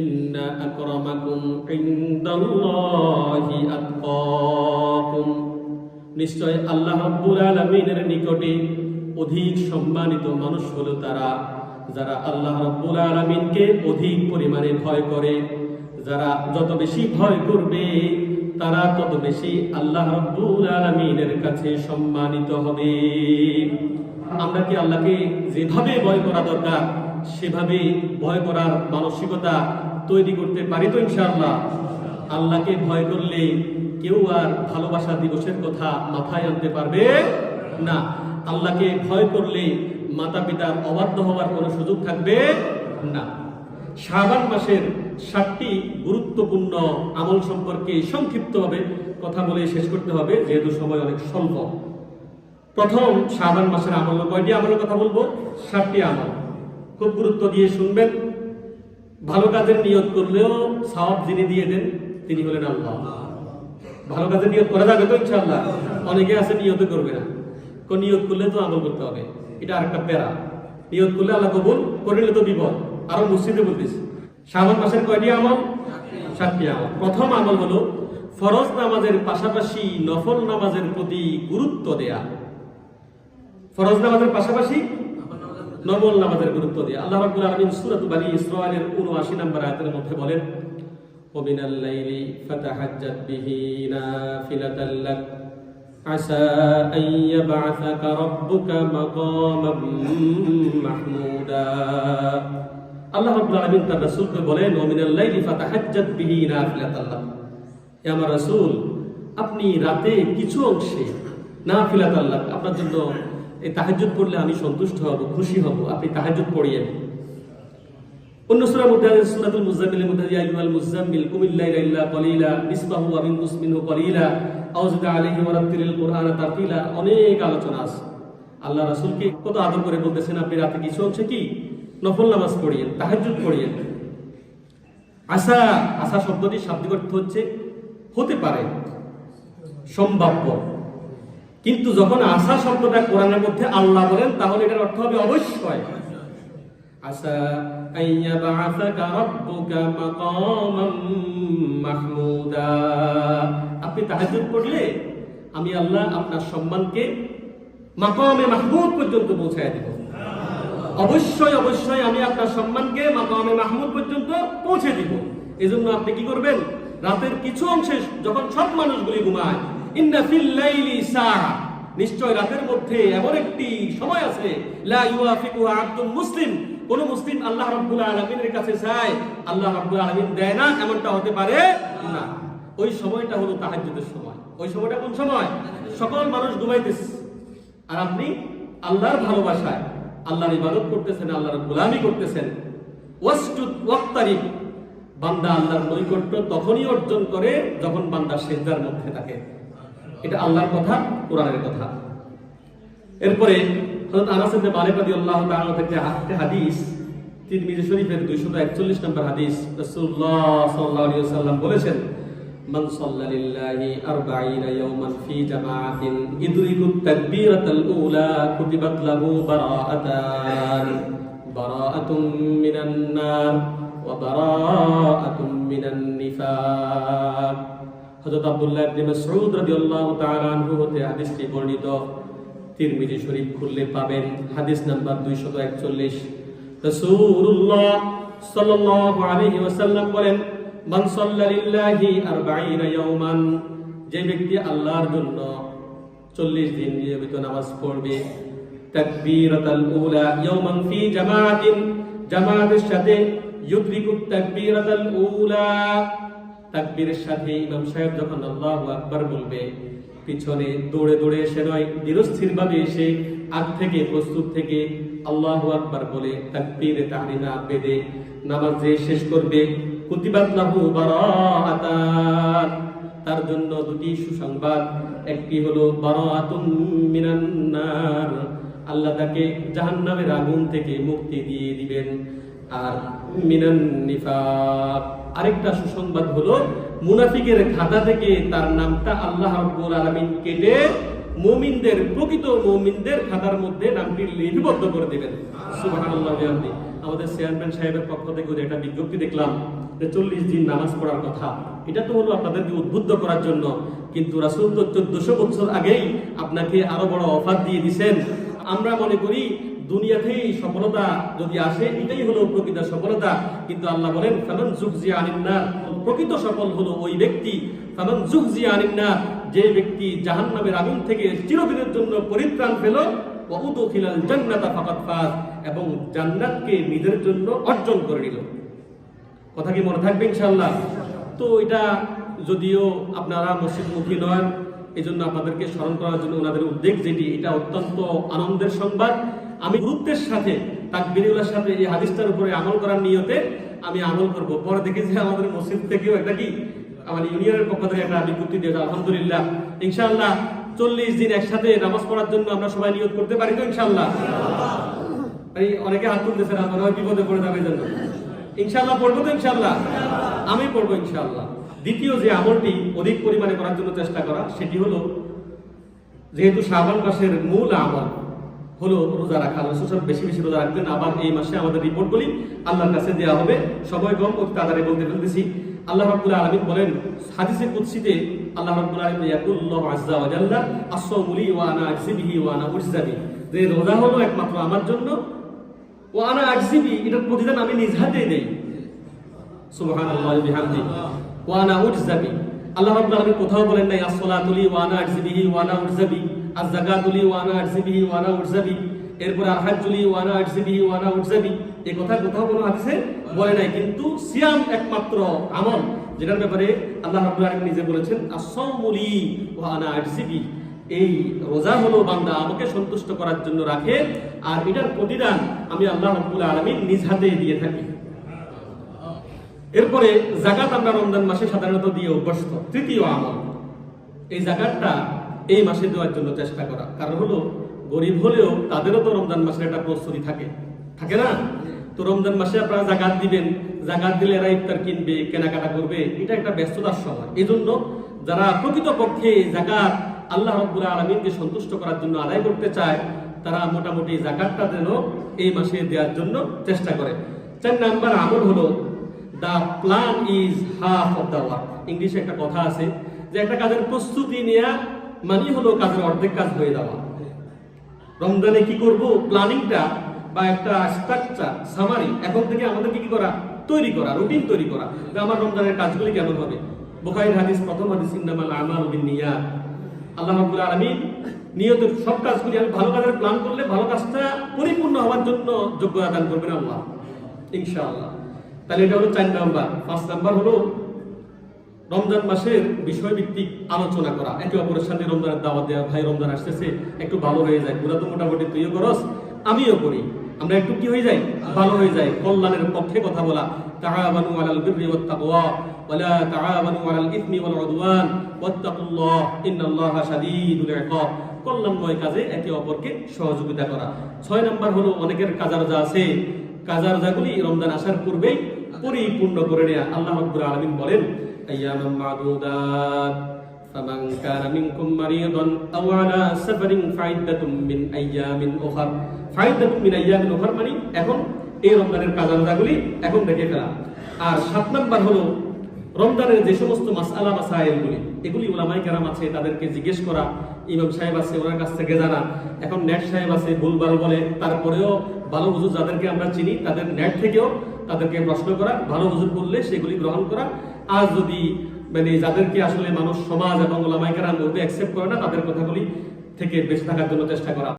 ইন্না আকরামাকুম ইনদাল্লাহি আতকাকুম, নিশ্চয় আল্লাহ রাব্বুল আলামিনের নিকটে অধিক সম্মানিত মানুষ হলো তারা যারা আল্লাহ রাব্বুল আলামিনকে অধিক পরিমাণে ভয় করে। যারা যত বেশি ভয় করবে তারা তত বেশি আল্লাহ রাব্বুল আলামিনের কাছে সম্মানিত হবে। আমরা কি আল্লাহকে যেভাবে ভয় করা দরকার সেভাবে ভয় করার মানসিকতা তৈরি করতে পারি তো ইনশাআল্লাহ? আল্লাহকে ভয় করলে কেউ আর ভালোবাসা দিবসের কথা মাথায় আনতে পারবে না। আল্লাহকে ভয় করলে মাতা পিতার অবাধ্য হওয়ার কোনো সুযোগ থাকবে না। শাবান মাসের 7টি গুরুত্বপূর্ণ আমল সম্পর্কে সংক্ষিপ্তভাবে কথা বলে শেষ করতে হবে, যেহেতু সময় অনেক স্বল্প। প্রথম, শাবান মাসের আমল। কয়টি আমলের কথা বলবো? 7টি আমল। খুব গুরুত্ব দিয়ে শুনবেন। ভালো কাজের নিয়ত করলেও সওয়াব যিনি দিয়ে দেন তিনি হলেন আল্লাহ। ভালো কাজের নিয়ত করা যাবে তো ইনশাআল্লাহ? অনেকে আছে নিয়ত করবে না, নিয়ত করলে তো আমল করতে হবে, এটা আরেকটা প্যারা। নিয়ত করলে আল্লাহ কবুল করে নিলে তো বিপদ। আরো মসজিদে বলতেছি, শাবান মাসের কয়টি আমল? 7টি আমল। প্রথম আমল হলো ফরজ নামাজের পাশাপাশি নফল নামাজের প্রতি গুরুত্ব দেয়া। ফরজ নামাজের পাশাপাশি নফল নামাজের গুরুত্ব দেয়া। আল্লাহ রাব্বুল আলামিন সূরা বনী ইসরাঈলের 79 নম্বর আয়াতের মধ্যে বলেন, ওমিনাল লাইলি ফাতাহাজ্জাত বিহি নাফিলাতাল লাক আসা আন ইয়াবআসাকা রাব্বুকা মাকামান মাহমুদা। আল্লাহ রাব্বুল আলামিন তার রাসূলকে বলেন, ওমিনাল লাইলি ফাতাহাজ্জাত বিহি নাফিলাতাল লাক, হে আমার রাসূল, আপনি রাতে কিছু অংশে নাফিলাতাল লাক, আপনার জন্য এই তাহাজ্জুদ পড়লে আমি সন্তুষ্ট হব, খুশি হব, আপনি তাহাজ্জুদ পড়িয়েন। অন্য সূরার মধ্যে আছে, সূরাতুল মুজাম্মিলের মধ্যে, ইয়া আইয়ুহাল মুজাম্মিল কুমিল লাইলা ইল্লা কলিলা নিসফাহু ওয়া মিনকুস মিনহু কলিলা আও জিদ আলাইহি ওয়া রাত্তিলিল কুরআনা তারতিলা। অনেক আলোচনা আছে। আল্লাহ রাসূলকে কত আদর করে বলতেছেন, আপনি রাতে কিছু অংশে কি নফল নামাজ পড়িয়েন, তাহাজ্জুদ পড়িয়েন। আসা, আসা শব্দটির শাব্দিক অর্থ হচ্ছে হতে পারে, সম্ভাব্য। কিন্তু যখন আসা শব্দটা কোরআনের মধ্যে আল্লাহ বলেন তাহলে এটার অর্থ হবে অবশ্যই। আসা আইয়াবআসাকা রাব্বুকা মাকামান মাহমুদা, আপনি তাহাজ্জুদ পড়লে আমি আল্লাহ আপনার সম্মানকে মাকামে মাহমুদ পর্যন্ত পৌঁছায় দেব। অবশ্যই অবশ্যই আমি আপনার সম্মানকে মাকামে মাহমুদ পর্যন্ত পৌঁছে দিব। এজন্য আপনি কি করবেন? রাতের কিছু অংশে যখন সব মানুষগুলি ঘুমায়, ইন্না ফিল লাইলি সাআ, নিশ্চয় রাতের মধ্যে এমন একটি সময় আছে, লা ইউআফিকুহা আবদুল মুসলিম, কোন মুসলিম আল্লাহ রাব্বুল আলামিনের কাছে যায় আল্লাহ রাব্বুল আলামিন দেয় না, এমনটা হতে পারে না। ওই সময়টা হলো তাহাজ্জুদের সময়। ওই সময়টা কোন সময়? সকল মানুষ ঘুমাইতেছে আর আপনি আল্লাহর ভালোবাসায় আল্লাহর ইবাদত করতেছেন, আল্লাহর গোলামি করতেছেন। ওয়াসজুদ ওয়াক্তারিব, বান্দা আল্লাহর নৈকট্য তখনই অর্জন করে যখন বান্দা সিজদার মধ্যে থাকে। এটা আল্লাহর কথা, কোরআনের কথা। এরপরে হযরত আনাস ইবনে মালিক রাদিয়াল্লাহু তাআলা থেকে হাদিস, তিরমিজি শরীফের 241 নম্বর হাদিস, রাসূলুল্লাহ সাল্লাল্লাহু আলাইহি ওয়াসাল্লাম বলেছেন, মান সাল্লা লিল্লাহি 40 ইয়াওমান ফি জামাআতিন ইদরিকুত তাকবীরাতাল উলা কুতিবাত লাহু বারাআতান, বারাআতুম মিনান নার ওয়া বারাআতুম মিনান নিফাক। হযরত আব্দুল্লাহ ইবনে মাসউদ রাদিয়াল্লাহু তাআলা আনহু হতে হাদিসটি বর্ণিত। তিরমিজি শরীফ খুললে পাবেন হাদিস নাম্বার 241। রাসূলুল্লাহ সাল্লাল্লাহু আলাইহি ওয়াসাল্লাম বলেন, মান সাল্লা লিল্লাহি 40 ইয়াওমান, যে ব্যক্তি আল্লাহর জন্য 40 দিন নিয়মিত নামাজ পড়বে, তাকবীরাতাল উলা ইয়াওমান ফি জামাআতিন, জামাতের সাথে, ইউদরিকুত তাকবীরাতাল উলা, তাকবীরের সাথে ইমাম সাহেব যখন আল্লাহু আকবার বলবে, পিছনে দৌড়ে দৌড়ে এসে নয়, ধীরস্থির ভাবে এসে আগ থেকে প্রস্তুত থেকে আল্লাহু আকবার বলে তাকবীরে তাহরিমা বেদে নামাজ যে শেষ করবে, কুতিবাত লাহু বারাআতান, তার জন্য দুটি সুসংবাদ। একটি হলো বারাআতুম মিনান নার, আল্লাহ তাকে জাহান্নামের আগুন থেকে মুক্তি দিয়ে দিবেন। আর মিনান নিফাক, আরেকটা সুসংবাদ হলো মুনাফিকের খাতা থেকে তার নামটা আল্লাহ রাব্বুল আলামিন কেটে মুমিনদের, প্রকৃত মুমিনদের খাতার মধ্যে নামটি লিপিবদ্ধ করে দিবেন। সুবহানাল্লাহ। আমাদের চেয়ারম্যান সাহেবের পক্ষ থেকে একটা বিজ্ঞপ্তি দেখলাম, যে 40 দিন নামাজ পড়ার কথা, এটা তো হলো আপনাদেরকে উদ্বুদ্ধ করার জন্য, কিন্তু রাসূল তো 1400 বছর আগেই আপনাকে আরো বড় অফার দিয়ে দিয়েছেন। আমরা মনে করি দুনিয়াতেই সফলতা যদি আসে এটাই হলো প্রকৃত সফলতা, কিন্তু আল্লাহ বলেন ফামান যুকজি আনিন নার, প্রকৃত সফল হলো ওই ব্যক্তি, ফামান যুকজি আনিন নার, যে ব্যক্তি জাহান্নামের আগুন থেকে চিরদিনের জন্য পরিত্রাণ পেল, ওয়া উদখিলাল জান্নাতা ফাকাদ ফাজ, এবং জান্নাতকে নিজের জন্য অর্জন করে নিল। কথা কি মনে থাকবে ইনশাআল্লাহ? তো এটা যদিও আপনারা মসজিদমুখী নন, এই জন্য আপনাদেরকে স্মরণ করার জন্য ওনাদের উদ্যোগ যেটি, এটা অত্যন্ত আনন্দের সংবাদ। আমি গুরুত্বের সাথে তাকবীরের সাথে এই হাদিসটার উপরে আমল করার নিয়তে আমি আমল করব। পরে দেখি যে আমাদের মসজিদ থেকেও একটা কি আমার ইউনিয়নের পক্ষ থেকে একটা বিজ্ঞপ্তি দিয়েছে, আলহামদুলিল্লাহ। ইনশাআল্লাহ 40 দিন একসাথে নামাজ পড়ার জন্য আমরা সবাই নিয়ত করতে পারি তো ইনশাআল্লাহ? অনেকে হাত তুলতেছে না, মনে হয় বিপদে পড়ে যাবে জন্য। ইনশাআল্লাহ পড়বো তো ইনশাআল্লাহ? আমি পড়বো ইনশাআল্লাহ। দ্বিতীয় যে আমলটি অধিক পরিমাণে করার জন্য চেষ্টা করা, সেটি হলো যেহেতু শাবান মাসের মূল আমল হলো রোজা রাখা, রাসূল বেশি বেশি রোজা রাখবেন। আবার এই মাসে আমাদের রিপোর্টগুলি আল্লাহর কাছে দেওয়া হবে। সবাই গম ও তাড়াতাড়ি বলতে ফেলতেছি। আল্লাহ রাব্বুল আলামিন বলেন হাদিসে কুদসিতে, আল্লাহ রাব্বুল আলামিন ইয়াকুল্লাহু আযজা ওয়া জাল্লা আস-সাওমু লি ওয়া আনা আজজি বিহি ওয়া আনা উজজা বিহি, যে রোজা হলো একমাত্র আমার জন্য, ওয়া আনা আজজি বিহি, এটার প্রতিদান আমি নিজ হাতেই দেই। সুবহানাল্লাহি ওয়া বিহামদিহি ওয়া আনা উজজা বিহি। আল্লাহ রাব্বুল আলামিন কোথাও বলেন নাই as-সালাতু লি ওয়া আনা আজজি বিহি ওয়া আনা উজজা বিহি, আয-যাকাতু লি ওয়া আনা আজজি বিহি ওয়া আনা উজজা বিহি, এরপর আল-হাজ্জু লি ওয়া আনা আজজি বিহি ওয়া আনা উজজা বিহি। এই কথা কোথাও কোনো হাদিসে বলে নাই, কিন্তু সিয়াম একমাত্র আমল যেটার ব্যাপারে আল্লাহ রাব্বুল আলামিন নিজে বলেছেন আস-সাওমু লি ওয়া আনা আজজি বিহি, এই রোজা হলো বান্দা আমাকে সন্তুষ্ট করার জন্য রাখে, আর এটার প্রতিদান আমি আল্লাহ রাব্বুল আলামিন নিজ হাতে দিয়ে থাকি। এরপরে যাকাত আমরা রমজান মাসে সাধারণত দিয়ে অভ্যস্ত। তৃতীয় আমল, এই যাকাতটা এই মাসে দেওয়ার জন্য চেষ্টা করা। কারণ হলো গরিব হলেও তাদেরও তো রমজান মাসের একটা প্রস্তুতি থাকে, থাকে না? তো রমজান মাসে আপনারা যাকাত দিবেন, যাকাত দিলে এরা ইফতার কিনবে, কেনাকাটা করবে, এটা একটা ব্যস্ততার সময়। এই জন্য যারা প্রকৃতপক্ষে যাকাত আল্লাহ রাব্বুল আলামিনকে সন্তুষ্ট করার জন্য আদায় করতে চায়, তারা মোটামুটি যাকাতটা যেন এই মাসে দেওয়ার জন্য চেষ্টা করে। 4 নাম্বার আমল হলো the plan is half of the work. ইংলিশে একটা কথা আছে যে একটা কাজের প্রস্তুতি নেওয়া মানে হলো কাজের অর্ধেক কাজ হয়ে যাওয়া। রমজানে কি করব, প্ল্যানিংটা বা একটা স্ট্রাকচার সামারি এখন থেকে আমাদেরকে কি করা, তৈরি করা, রুটিন তৈরি করা, যে আমার রমজানের কাজগুলি কেমন হবে। বুখারীর হাদিস, প্রথম হাদিস, ইন্নামাল আমালু বিন্নিয়াত। আল্লাহ রাব্বুল আলামিন নিয়তের সব কাজগুলি, আমি ভালো কাজের প্ল্যান করলে ভালো কাজটা পরিপূর্ণ হওয়ার জন্য যোগ্যতা দান করবেন আল্লাহ ইনশাআল্লাহ। তাহলে এটা হলো 4 নাম্বার। 5 নাম্বার হলো রমজান মাসের বিষয়ভিত্তিক আলোচনা করা, একে অপরের সাথে রমজানের দাওয়াত দেওয়া। ভাই রমজান আসতেছে, একটু ভালো হয়ে যায়, পুরা তো মোটামুটি তুইও করস আমিও করি, আমরা একটু কি হয়ে যাই, ভালো হয়ে যায়। কল্যাণের পক্ষে কথা বলা, তাআওয়ানু আলাল বিররি ওয়াত তাকওয়া ওয়া লা তাআওয়ানু আলাল ইসমি ওয়াল উদওয়ান ওয়াত্তাকুল্লাহ ইন্নাল্লাহা শাদীদুল ইকাব। কল্যাণময় কাজে একে অপরকে সহযোগিতা করা। 6 নাম্বার হলো অনেকের কাজা আছে, কাজারজাগুলি রমজান আসার পূর্বেই পরিপূর্ণ করে নেয়া। আল্লাহ রাব্বুল আলামিন বলেন আইয়ামান মাদুদাত ফামান কানা মিনকুম মারিদান আও আলা সাফারিন ফাইদাতুম মিন আইয়ামিন উখর। ফাইদাতুম মিন আইয়ামিন উখর মানে এখন এই রমজানের কাজারজাগুলি এখন দেখে ফেলা। আর 7 নাম্বার হলো রমজানের যে সমস্ত মাসআলা মাসাইলগুলি, এগুলি উলামায়ে কেরাম আছে তাদেরকে জিজ্ঞেস করা, ইমাম সাহেব আছে ওনার কাছ থেকে জানা। এখন নেট সাহেব আছে ভুলভাল বলে, তারপরেও ভালো হুজুর যাদেরকে আমরা চিনি তাদের নেট থেকেও তাদেরকে প্রশ্ন করা, ভালো হুজুর বললে সেগুলি গ্রহণ করা। আর যদি মানে যাদেরকে আসলে মানুষ সমাজ এবং উলামায়ে কেরাম অ্যাকসেপ্ট করে না, তাদের কথাগুলি থেকে বেঁচে থাকার জন্য চেষ্টা করা।